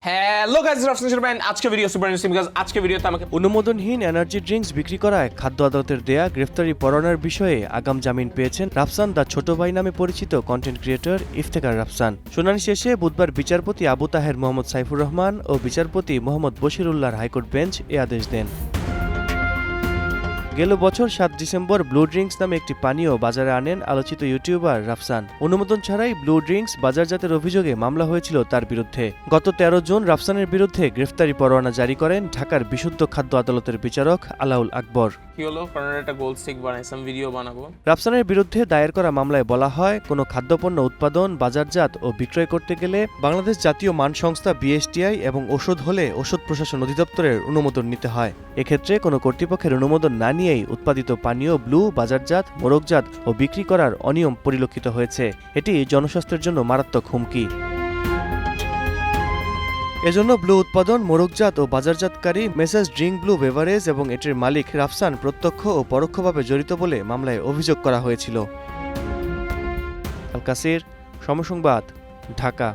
Hello guys, Rafsan শুরবেন আজকে video super interesting because আজকে ভিডিওতে আমাকে অনুমোদনহীন এনার্জি ড্রিঙ্কস বিক্রি করায় খাদ্য আদালতের দেয়া গ্রেফতারি পরোয়ানার বিষয়ে আগাম জামিন পেয়েছেন রাফসান দা ছোট ভাই নামে পরিচিত কন্টেন্ট ক্রিয়েটর ইফতেখার রাফসান। শুনানি শেষে বুধবার বিচারপতি আবু তাহের মোহাম্মদ সাইফুর রহমান ও বিচারপতি মোহাম্মদ বশিরুল্লাহর হাইকোর্ট বেঞ্চ এ আদেশ দেন। গেল বছর ৭ ডিসেম্বর ব্লু ড্রিঙ্কস নামে একটি পানীয় বাজারে আনেন আলোচিত ইউটিউবার রাফসান। অনুমোদন ছাড়াই ব্লু ড্রিঙ্কস বাজারজাতের অভিযোগে মামলা হয়েছিল তার বিরুদ্ধে। গত ১৩ জুন রাফসানের বিরুদ্ধে গ্রেফতারি পরোয়ানা জারি করেন ঢাকার বিশুদ্ধ খাদ্য আদালতের বিচারক আলাউল আকবর। কি হলো, কারণ একটা গোল স্টিক বানাইছিলাম, ভিডিও বানাবো। রাফসানের বিরুদ্ধে দায়ের করা মামলায় বলা হয়, কোনো খাদ্যপণ্য উৎপাদন, বাজারজাত ও বিক্রয় করতে গেলে বাংলাদেশ জাতীয় মান সংস্থা বিএসটিআই এবং ওষুধ হলে ওষুধ প্রশাসন অধিদপ্তরের অনুমোদন নিতে হয়। এক্ষেত্রে কোনো কর্তৃপক্ষের অনুমোদন না নিয়েই উৎপাদিত পানীয় ব্লু বাজারজাত, মোড়কজাত ও বিক্রি করার অনিয়ম পরিলক্ষিত হয়েছে। এটি জনস্বাস্থ্যের জন্য মারাত্মক হুমকি। এজন্য ব্লু উৎপাদন, মোড়কজাত ও বাজারজাতকারী মেসেজ ড্রিঙ্ক ব্লু বেভারেজ এবং এটির মালিক রাফসান প্রত্যক্ষ ও পরোক্ষভাবে জড়িত বলে মামলায় অভিযোগ করা হয়েছিল। আল কাসির, সময় সংবাদ, ঢাকা।